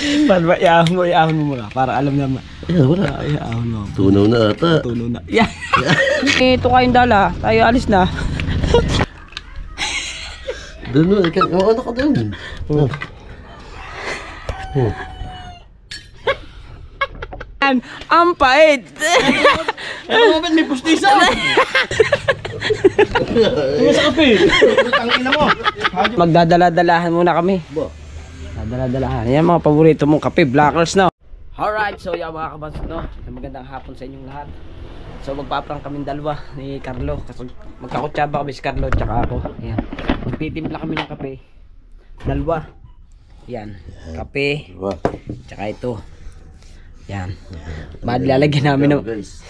Paano ba? Iahon mo muna para alam naman. Ayan, wala. Iahon mo. Tunaw na ata. Tunaw na. Yeah. Ito kayong dala. Tayo alis na. Doon na. Ano ka doon? Ang pait. Ano ba? May pustisa. Ano sa kape? Tangina mo. Magdadala-dalahan muna kami. Dadala-dalahan. Yan mga paborito mong kape. Blackers na. Alright. So yan mga kabansot, no? Magandang hapon sa inyong lahat. So magpaprang kami dalawa ni Carlo. Kasi magkakutsaba kami si Carlo tsaka ako. Ayan. Magtitimpla kami ng kape. Dalawa. Yan. Kape. Tsaka ito. Yan. Bad lalagyan namin ng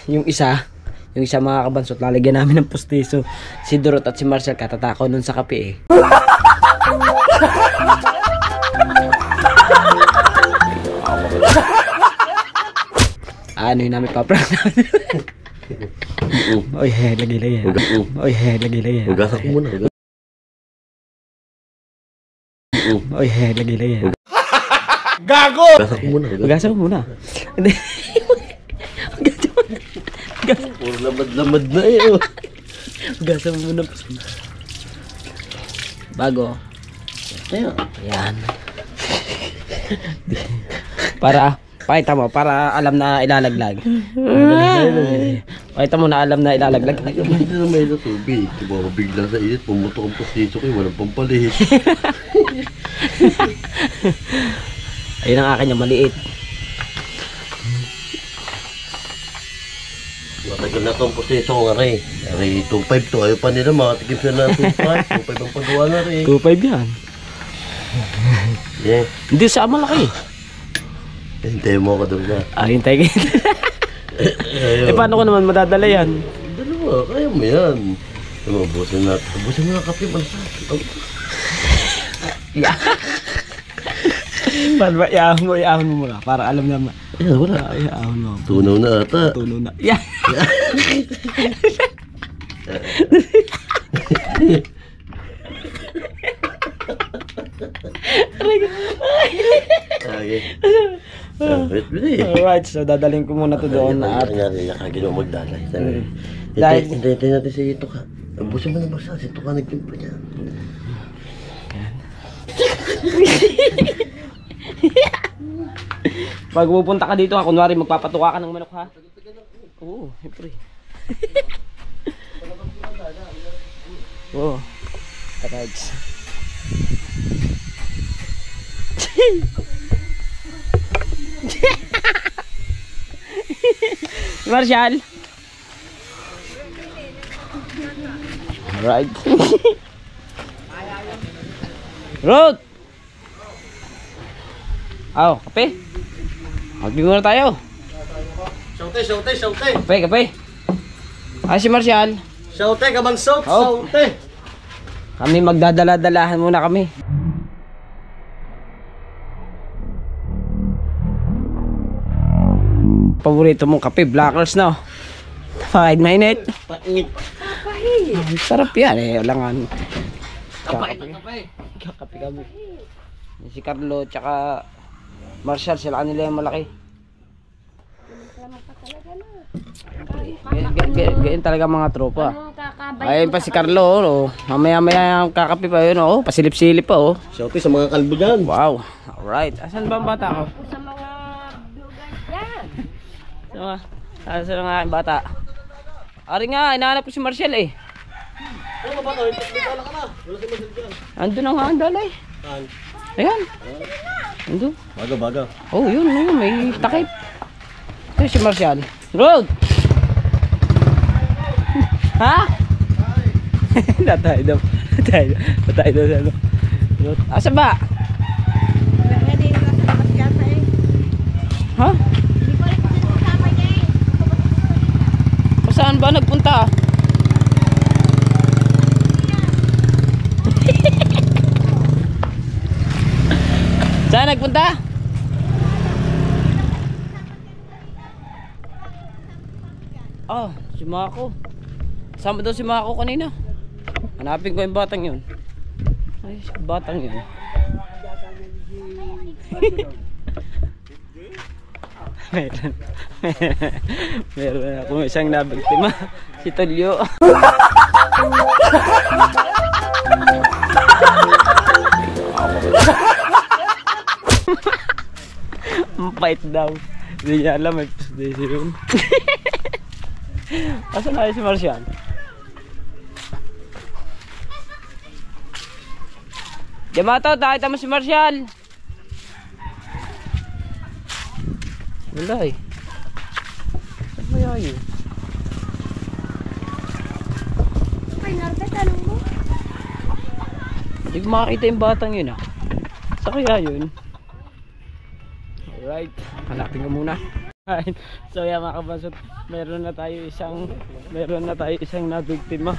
yung isa mga kabansot, lalagyan namin ng pustiso. Si Dorot at si Marcel katatakaw nun sa kape eh. Ano yun namin paprank namin. Oy, lagi. Oy, lagi. Hugasan ko muna. Oy, lagi. Gago! Hugasan ko muna. Hugasan ko muna. Puro lamad-lamad na eh. Hugasan mo muna. Bago. Ayan. Pakita mo, para alam na ilalaglag. Pakita mo na alam na ilalaglag. Hindi na may tubig. Diba bigla sa init, pumutok ang pustiso ko, walang pampalihis. Ayun ang akin yung maliit. Matagal na itong pustiso ko nga rin. Ari 2.5 to, ayaw pa nila makatikim sila na 2.5. 2.5 ang pagawa na rin. 2.5 yan. Yeah. Hindi sa malaki. Hintayin mo ako doon na. Hintay ka. Paano ko naman madadala yan? Dalawa, kaya mo yan. Busin mo na kape, malasap. Yeah. Paano ba? Iahon mo muna para alam naman. Ayan, wala. Iahon mo. Tunaw na ata. Tunaw na. Yeah. Okay. Wait, wait. Alright, so dadalhin ko muna to doon at Nakaginaw magdalay. Dahil- Hintayin natin sa ito ka. Busin mo na basta, si ito ka nagtimpa niya. pag pupunta ka dito, kunwari magpapatuka ka ng manok ha. Oo, siyempre. Oo. Alright. Marshall. Alright. Road. Kape. Magbingo na tayo. Saute. Kape. Si Marshall. Saute, kabansot. Oh. Saute. Kami magdadala-dalahan muna kami. Paborito mong kape, Blackers na. Kahit mainit. Pait. Sarap yan eh, walang Kapait. Kape kami. Si Carlo tsaka Marshall, sila kanila yung malaki. Ganyan talaga mga tropa. Ayun pa si Carlo, oh. Mamaya kakape pa yun, oh. Pasilip-silip pa, oh. Saute sa mga kalbo dyan. Wow. Alright. Asan ba ang bata ko? Sa mga blue guys yan. Asan ang aking bata? Ari nga, inahanap ko si Marshall eh. Ano ba ito? Nagdala ka na. Wala si Marcel dyan. Andun ang ang dalay. Saan? Ayan. Andun. Baga. Oh, yun, may takip. Ito si Marshall. Road! Ha? Natay daw sa ano. Asa ba? Hindi ko nasa labas yata eh. Ha? Hindi ko alam kung sino kasama niya eh. Saan ba nagpunta? Saan nagpunta? Si Mako. Sama daw si Mako kanina. Hanapin ko yung batang yun. Ay, batang yun. meron. Meron akong isang nabiktima. Si Tulyo. Ang pait daw. Hindi niya alam may posisyon. Asan na si Marcial? Yamato, nakita mo si Marcial? Wala eh. Saan ba yun? Ay, Narbe, tanong mo. Hindi ko makakita yung batang yun ah. Sa kaya yun? Alright, hanapin ko muna. Alright, so yan mga kabasot, meron na tayo isang nabiktima.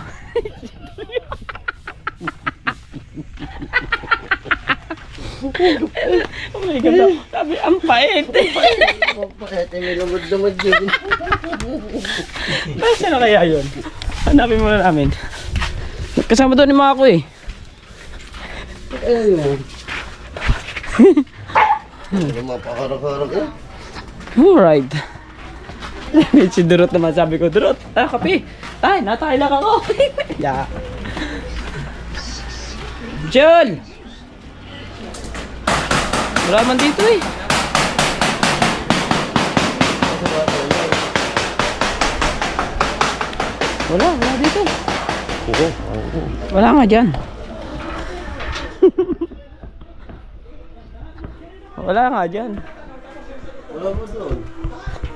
Oh my God, sabi ang pait. Bakit may lumod-lumod yun? Nasaan na kaya yun? Hanapin muna namin. Kasama doon yung mga ko eh. Ayun. Ano mapakarag-karag eh? Alright. Si Durot naman, sabi ko, Durot, kape. Tay, natay lang ako. Yeah. Jol! Wala man dito eh. Wala dito. Wala nga dyan. Wala nga dyan. Wala mo doon.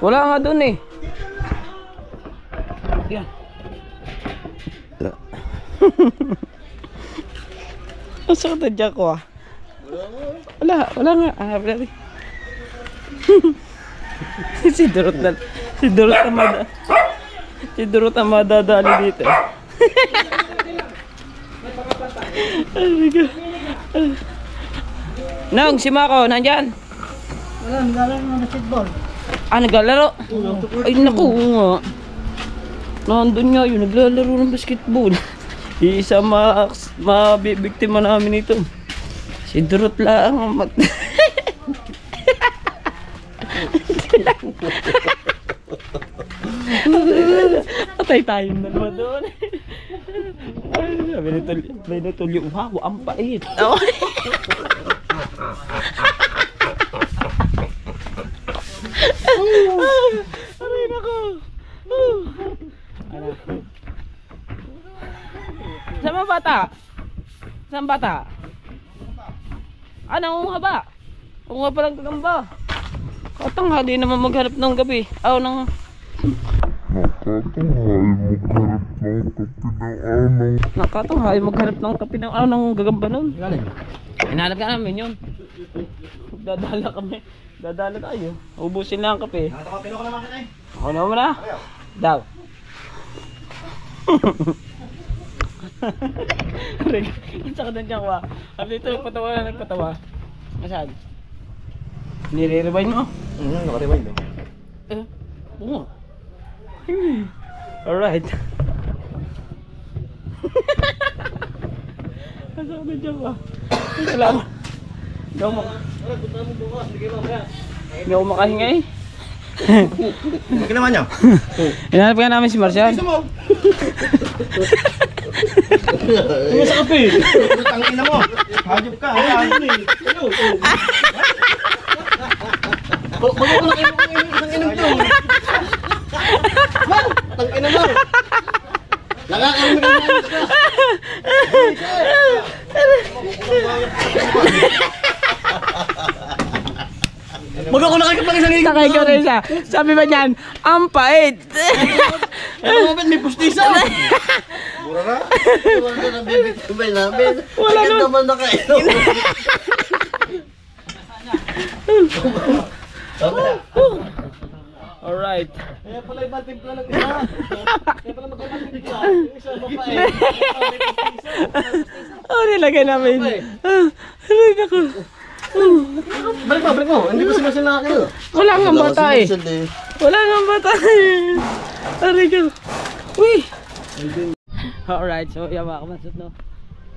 Wala nga dun eh. Yan. Ang sakit dyan ko ah. Wala nga. Hanap natin. Si Durot na madadali dito. Oh my God. Nang, si Mako, nandyan? Wala, naglalaro ng basketball. Ah, naglalaro? Ay, naku nga. Nandun nga yun, naglalaro ng basketball. Isa mabibiktima namin ito. Si Durot lang ang mag... Patay tayong dalawa doon. May natulyo. Wow, ang pait. Aray nako. Ano? Saan bata? Saan bata? Ah, nangunga ba? Kunga pa lang kagamba. Katanghali naman maghanap ng gabi. Aw, ng... Nakatanghali maghanap ng kape ng aw ng gagamba nun. Hinahanap ka namin yun. Dadala kami. Dadala tayo. Ubusin lang ang kape. Nakatapapino ko naman kita eh. Ako naman na. Daw. Ang sakit ng tiyan ko ah. Sabi dito nagpatawa. Masaan? Nire-rewind mo? Naka-rewind eh. Oo. Alright. Ang sakit ng tiyan ko ah. Salamat. Hindi ako makahinga eh. Bakit naman niya? Hinahanap ka namin si Marcial. Mo! Ano sa kape? Tangina mo! Hajop ka! Hayaan eh! Bago ko lang isang inom to! Tangina mo! Nakakarinig ang maayos ka! Bago ko nakikipag isang inom to! Sakay ko rin siya. Sabi ba niyan, ang pait. Ano mo may pustisa? Mura na? Wala na nabibigtibay namin. Wala Agad na. naman nakainom. Alright. Kaya pala ibang timpla ng isa. Kaya pala magkakang timpla. Yung isa mapait. Oh, nilagay namin. Ay, naku. Balik mo. Hindi ko sinasin nakakayo. Wala nga bata eh. Wala nga bata eh. Aray ko. Uy. Alright, so yan mga kamasot no.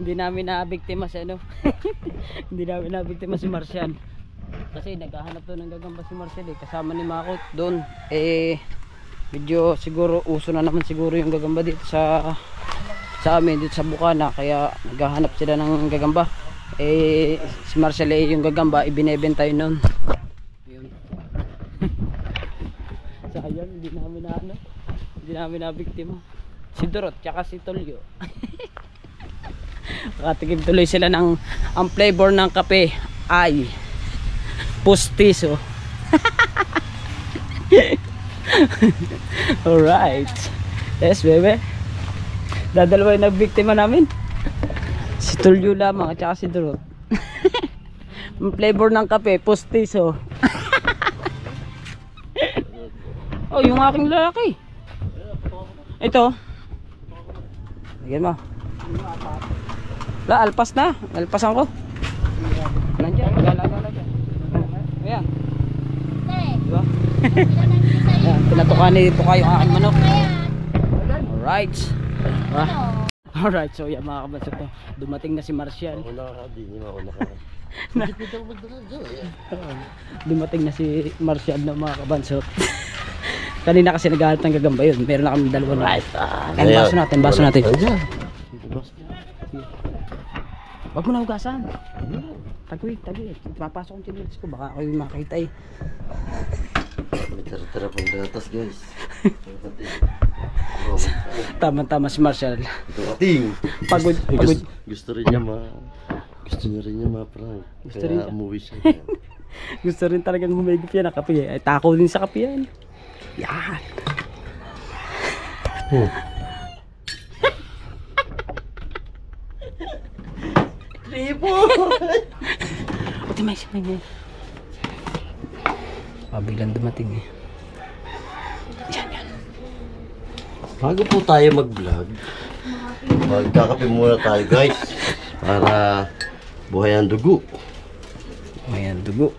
Hindi namin nabiktima si ano. Hindi namin nabiktima si Marcial. Kasi naghahanap doon ng gagamba si Marcel eh, kasama ni Makot doon. Eh medyo siguro uso na naman siguro yung gagamba dito sa amin dito sa Bukana, kaya naghahanap sila ng gagamba. Eh si Marcel eh, yung gagamba ibinebenta yun noon. Yun. Sayang hindi namin na biktima. Si Dorot tsaka si Tolyo. Nakatikim tuloy sila ng ang flavor ng kape ay pustiso. Alright. Yes, baby. Dadalawa yung nagbiktima namin. Si Tulyo lamang at saka si Dorot. Ang flavor ng kape, pustiso. Oh, yung aking lalaki. Ito. Lagyan mo. La, alpas na. Alpasan ko. Nandiyan, gala-gala dyan. Ayan. Diba? Ayan, pinatukanin po kayo ang aking manok. Alright. Alright, so yan mga kabansot to. Dumating na si Marcial. Dumating na si Marcial na mga kabansot. Kanina kasi naghahanap ng gagamba yun. Meron na kami dalawa na. Ayan, baso natin. Wag mo na hugasan. Tagwid. Papasok ang chinilas ko. Baka kayo makita eh. May tara-tara pang gatas guys. Tama-tama si Marcial. Ito kating. Pagod. Gusto niya ma-prank. Gusto rin Kaya niya. umuwi siya. Gusto rin talagang humigop yan ng kape eh. Ay, tako din sa kape yan. Yan. Lipo! Buti may simay. Pabilang dumating eh. Yan. Bago po tayo mag-vlog, magkakape muna tayo guys. Para buhay ang dugo. Ayan, dugo.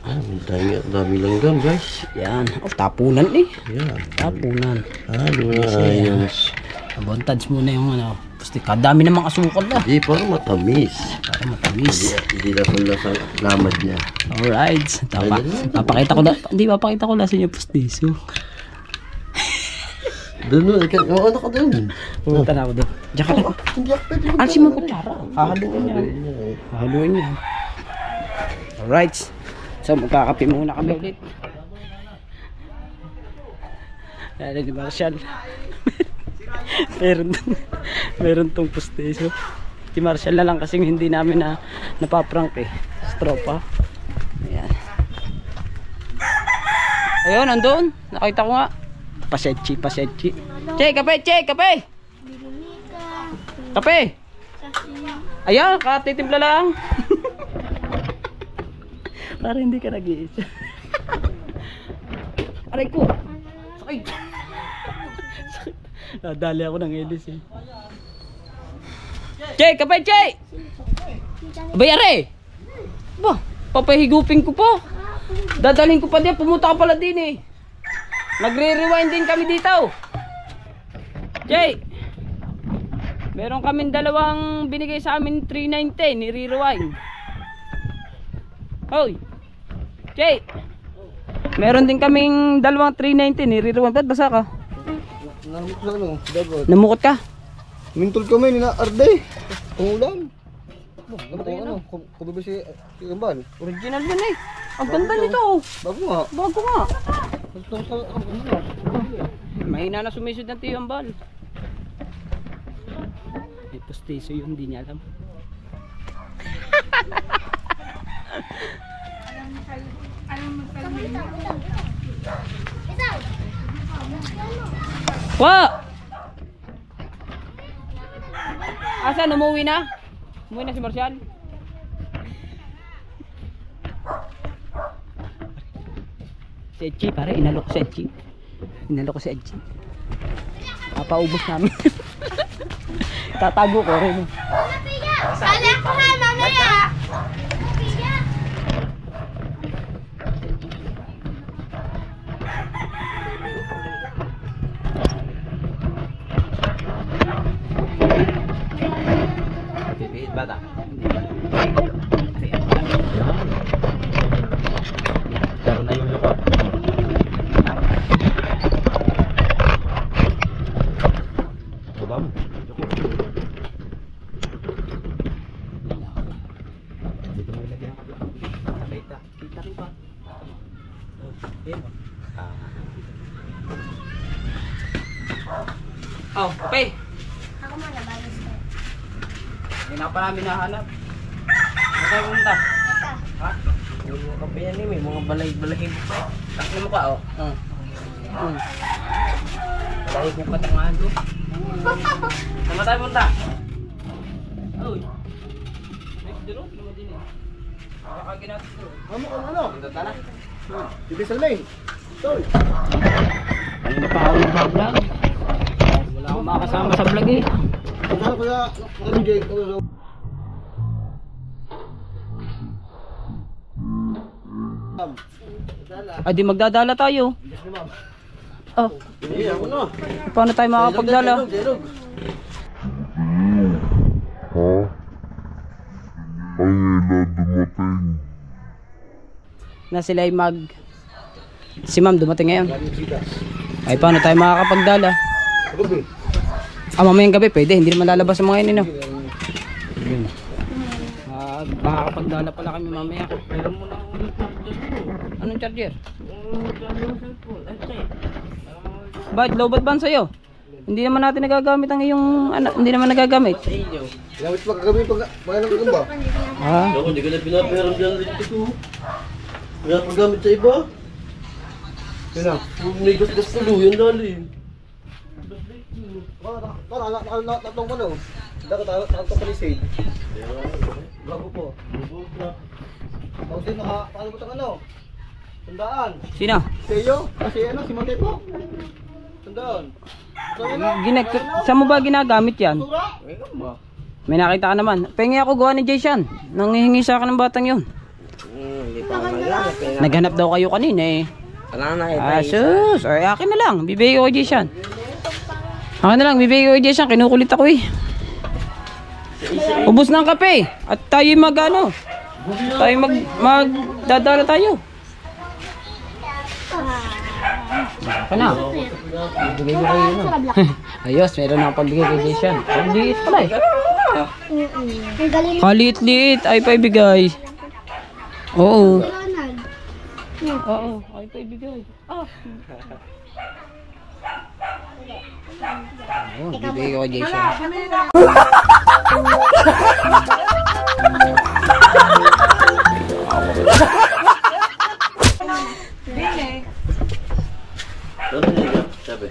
Dami langgam guys. Yan. Oh, tapunan eh. Yan. Tapunan. Halo na ayos. Abontads muna yung ano. Basta kadami namang asukal na. Hindi, para matamis. Para matamis. Hindi lasang lamad niya. Alright. Papakita ko na. Hindi, papakita ko na sa inyo pustiso. Doon, ano ka doon? Pumunta na ako doon. Diyan ka na. Hindi ako pwede. Alsi mo kutsara. Hahaluin niya. Alright. So magkakape muna kami ulit. Yan ni Marcial. meron tong pustiso. Si Marcial na lang kasi hindi namin napaprank eh. Stropa. Ayan. Ayun, andun. Nakita ko nga. Pasetchi. Che, kape. Kape. Ayan, katitimpla lang. Para hindi ka nag-iisa. Aray ko. Sakit. Nadali ako ng elis eh. Che, kapay, Che! Bayare! Ba, papahigupin ko po. Dadalhin ko pa din. Pumunta ka pala din eh. Nagre-rewind din kami dito. Che! Meron kaming dalawang binigay sa amin 390. Nire-rewind. Hoy! Che! Meron din kaming dalawang 390. Nire-rewind. Ba't basa ka? Namit na ano, dagot. Namukot ka? Mintol kami, nina-arde. Pangulan. Ano, kubi ba si Gambal? Original yan eh. Ang ganda nito. Bago nga. Bago nga. Ano? Mahina na sumisod ng tiyong bal. May pustiso yun, hindi niya alam. Wa! Asan? Umuwi na? Umuwi na si Marcial? Si Edgy, pare, inalok si Edgy. Inalok ko si Edgy. Papaubos namin. Tatago ko rin. Sali ako ha, mamaya! Bata. Babam. Kita rin pa. Oh, kape. Ako muna, balis ko. Hindi na pa namin nahanap. Saan tayo pumunta? Ito. Ha? Yung mga kape yan eh, may mga balay-balay pa. Takli mo ka, oh. Balay ko katangahan ko. Saan ba tayo pumunta? Uy. Ay, dito, naman din eh. Kakagin natin dito. Ano? Punta tala. Bibi Salmain. Toy. Ano na pa ako nag-vlog? Wala akong makasama sa vlog eh. Ano kaya? Ano Jake? Ay, di magdadala tayo. Oh, Hindi ako na. paano tayo makakapagdala? Jerog. Na sila ay si ma'am dumating ngayon. Ay, paano tayo makakapagdala? Gabi. Mamayang gabi pwede, hindi naman lalabas ang mga yun, no? Makakapagdala pala kami mamaya. Pero muna anong charger? Bakit low ba sa'yo? Hindi naman natin nagagamit ang iyong hindi naman nagagamit. Gamit pa kagabi pag mga gagamba. Ako, hindi ko na pinaperam dyan dito ko. Pinapagamit sa iba. Yun na. May gas-gas na luyan dali. Natong ko na. Nakatong palisade. Bago po. Tapos din nakakalimutan ang ano. Tandaan. Sino? Seyo? Kasi ano, si Monte po. Tandaan. Saan mo ba ginagamit yan? Tura? May nakita ka naman. Pengi ako gawa ni Jason. Nanghihingi sa akin ng batang yun. Hindi pa ako nagamit. Naghanap daw kayo kanina eh. Wala na ito. Sus! Ay, akin na lang. Bibigay ko kay Jason. Akin na lang. Bibigay ko kay Jason. Kinukulit ako eh. Ubus na ang kape. At tayo magdadala tayo. Ako na. Bibigay ko kayo na. Ayos, meron na akong pagbigay kay Jason. Ang liit pala eh. Ang galing Kaliit-liit. Ay pa ibigay. Oo. Ronald. Oo. Ay pa ibigay. Bibigay ko kay Jason. Ano niya? Sabi.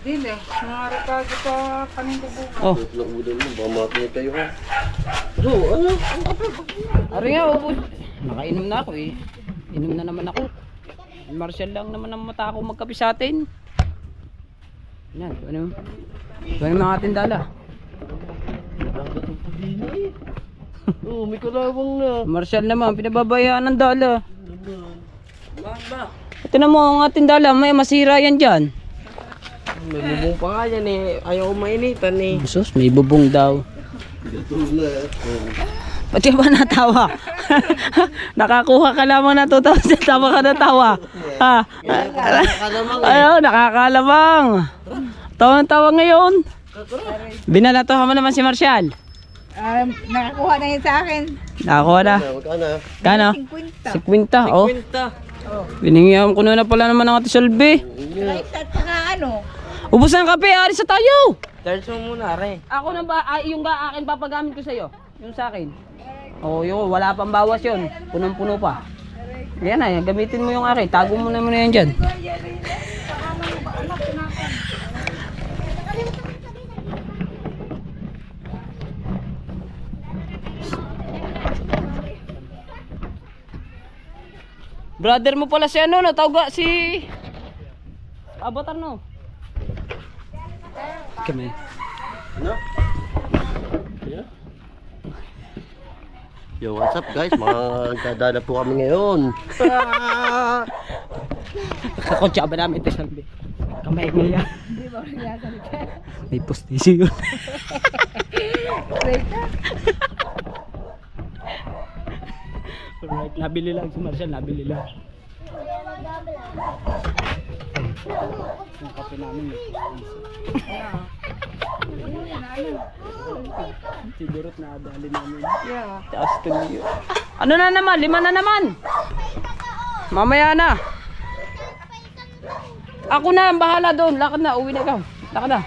Dili, nangarapag ito kanina bukas. Oh. Lang ulo mo, baka makinig kayo ka. So, ano? Ari nga, ubod. Nakainom na ako eh. Inom na naman ako. Martial lang naman ang mata ako magkape sa atin. Yan, ano mga ating dala. Oh, may kalawang na. Martial naman, pinababayaan ng dala. Ito na mo ang ating dala, may masira yan dyan. May bubong pa nga yan eh. Ayaw ko mainitan eh. Sus, may bubong daw. Gatulog na. Ba't ka ba natawa? Nakakuha ka lamang na 2,000, tawa ka na tawa. Ha? Ayaw, nakakalamang. Tawa-tawa ngayon. Binalatohan mo naman si Martial. Nakakuha na yun sa akin. Nakakuha na. Magkana? Kano? 50. 50. Oh. Binigyan ko na pala naman ng Ate Solve. Rice at saka ano. Ubus na ang kape, aris na tayo. Charge mo muna, re. Ako na ba, yung akin papagamit ko sa'yo? Yung sa akin. Oo, yun, wala pang bawas yun. Punong-puno pa. Yan na, gamitin mo yung akin. Tago mo na muna yan dyan. Brother mo pala si ano, natawag si Avatar no. Kami. Ano? Yo, what's up guys? Magdadala po kami ngayon. Kakotsa ba namin ito sabi? Kamay mo yan. May postisyo yun. Alright, nabili lang si Marshall, nabili lang. Yung kape namin may pustiso. Sigurot na adali namin. Yeah. Taas tuloy. Ano na naman? 5 na naman. Mamaya na. Ako na ang bahala doon. Lakad na. Uwi na ikaw. Lakad na.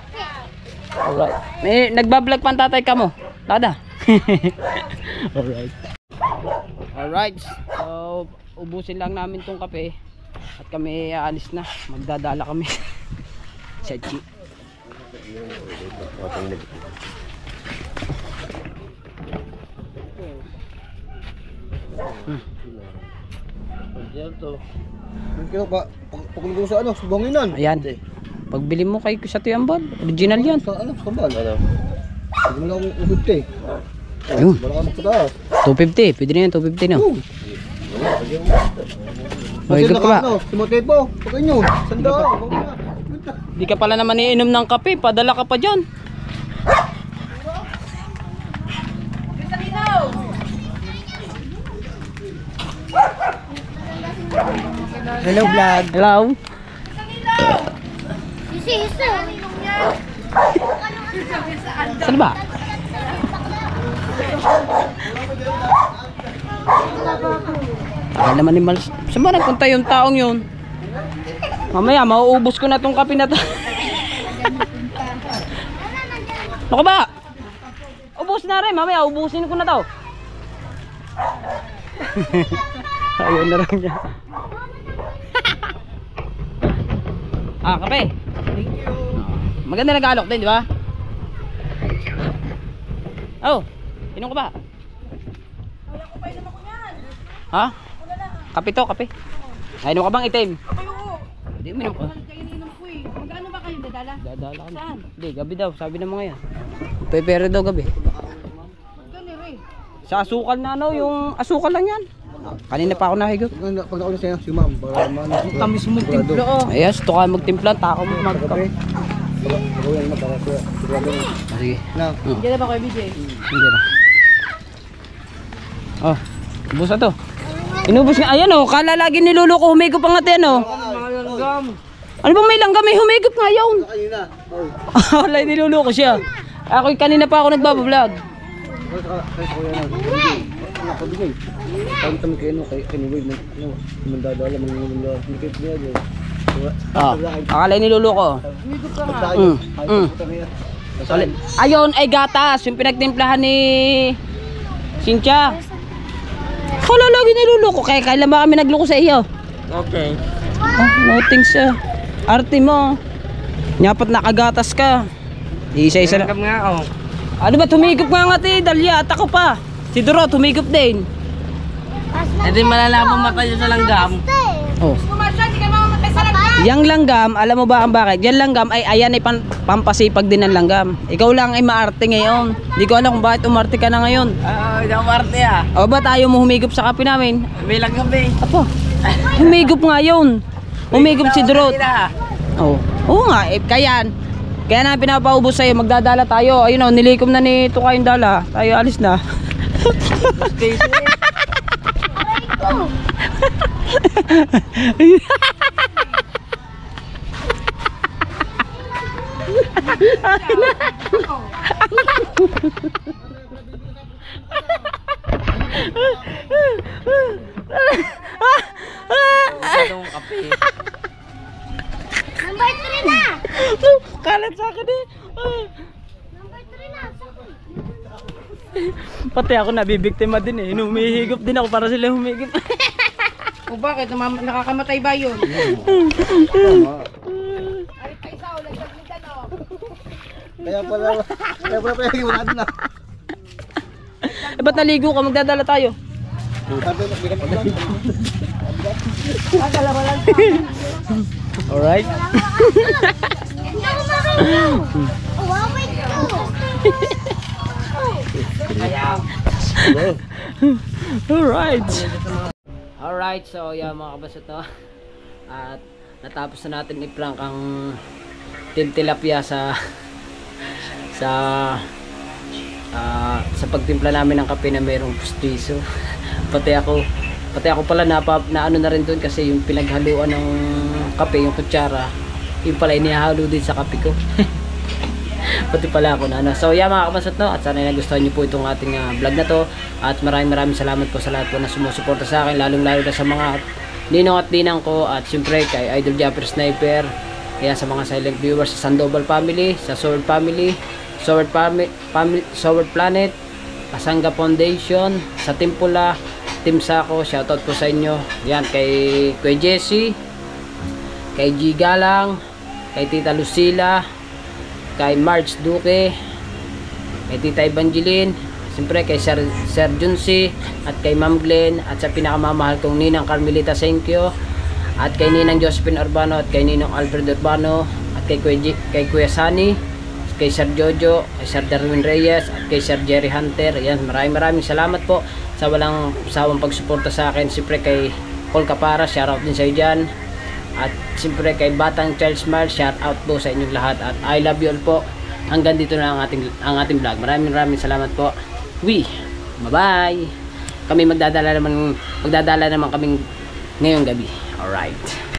Alright. May nagbablog pa ang tatay ka mo. Lakad na. Alright. Alright. So, ubusin lang namin tong kape. At kami aalis na. Magdadala kami. Sa jeep. Kaya ba, pagkulong sa ano, sa banginan. Ayan. Pagbili mo kay sa Tuyambal. Original yan. Sa ano, sa bal. Ano? Hindi mo lang akong ubod ka eh. Ayun. Wala ka magpataas. 250. Pwede na yan. 250 na. Kasi Mahigop ka ba? ano, sumatay po. Pag inyo, sanda. Di ka pala naman iinom ng kape. Padala ka pa dyan. Hello vlog. Hello. Sisi. Saan ba? Tagal naman ni Mals. Saan ba nagpunta yung taong yun? Mamaya, mauubos ko na tong kape na to. Ano ka ba? Ubus na rin. Mamaya, ubusin ko na to. Ayun na lang niya. Kape. Maganda nag-alok din, di ba? Oh, inom ka ba? Wala ko pa inom ako yan. Ha? Wala na. Kape to, kape. Ay, inom ka bang itim? Ayoko. Hindi, inom ka. Kaya ininom ko eh. Magkano ba kayo dadala? Dadala ka na. Saan? Hindi, gabi daw. Sabi ng mga yan. Pepere daw gabi. Magkano rin. Sa asukal na ano, yung asukal lang yan. Kanina pa ako nahigot. Pag ako na sa'yo, si ma'am. Para man. Tamis mo timpla oh. Ayos, ito ka magtimpla. Tako mo magkape. Ako yan na para sa sigurado. Sige. Na. Diyan na ba kayo, BJ? Hindi na. Oh, ubus na to. Inubos nga. Ayan oh, kala lagi niluloko. Humigop ang atin oh. Mga langgam. Ano bang may langgam? May humigop nga yun. Kanina. Wala, niluloko siya. Ako kanina pa ako nagbabablog. Kaya ko yan. Nakabigay. Kaya kami kayo no, kay anyway, mandadala, mandadala. Hindi kayo niya dyan. Akala niluloko. Ayun ay gatas. Yung pinagtimplahan ni Cynthia. Wala lagi niluloko. Kaya kailan ba kami nagloko sa iyo? Okay. Nothing siya. Arte mo. Nyapat nakagatas ka. Isa-isa na. Langgam nga ako. Ano ba, tumigop nga nga ti Dalia at ako pa. Si Doro, tumigop din. E di malalaman mata niyo sa langgam. Oh. Pumasya, hindi kayo mamamatay sa langgam. Yang langgam, alam mo ba ang bakit? Yang langgam ay ayan ay pampasipag din ng langgam. Ikaw lang ay maarte ngayon. Hindi ko alam kung bakit umarte ka na ngayon. Hindi ako parte ah. O ba tayo mo humigop sa kape namin? May langgam eh. Apo, humigop nga yun. Humigop si Doro. Oh. Oo nga, kaya na pinapaubos sa'yo, magdadala tayo. Ayun o, nilikom na ni Tuka yung dala. Tayo alis na. Anong kape? Number 3 na. Kalat sa akin eh. Number 3 na. Pati ako nabibiktima din eh. Humihigop din ako para sila humigop. O bakit? Nakakamatay ba yun? Kaya pala yung wala na. Eh ba't naligo ka? Magdadala tayo. Alright. Hindi ako makain. Wow, wait ko. Alright. Alright, so yeah mga kabasot no. At natapos na natin i-prank ang Team Tilapia sa pagtimpla namin ng kape na mayroong pustiso. Pati ako Pati ako pala na ano na rin doon kasi yung pinaghaluan ng kape, yung kutsara, yung pala inihalo din sa kape ko. Pati pala ako na ano. So yeah mga kabansot no, at sana nagustuhan niyo po itong ating vlog na to. At maraming salamat po sa lahat po na sumusuporta sa akin, lalong lalo na sa mga ninong at ninang ko, at siyempre kay Idol Japper Sniper, kaya sa mga silent viewers sa Sandoval family, sa Sword family, Sword Planet, Pasanga Foundation, sa Timpula, Team Sako, shoutout po sa inyo. Yan kay Kuya Jesse, kay G Galang, kay Tita Lucila, kay March Duque, kay Tita Evangeline, siyempre kay Sir Junsi, at kay Ma'am Glenn, at sa pinakamamahal kong Ninang Carmelita Senkyo, at kay Ninang Josephine Urbano, at kay Ninong Alfred Urbano, at kay Kuya Sani, kay Sir Jojo, kay Sir Darwin Reyes, at kay Sir Jerry Hunter. Yan, maraming salamat po sa walang sawang pagsuporta sa akin. Siyempre kay Paul Capara, shoutout din sa iyo dyan. At siyempre kay Batang Charles Mars, shoutout po sa inyong lahat. At I love you all po. Hanggang dito na ang ating vlog. Maraming salamat po. Bye-bye. Kami magdadala naman kaming ngayong gabi. Alright.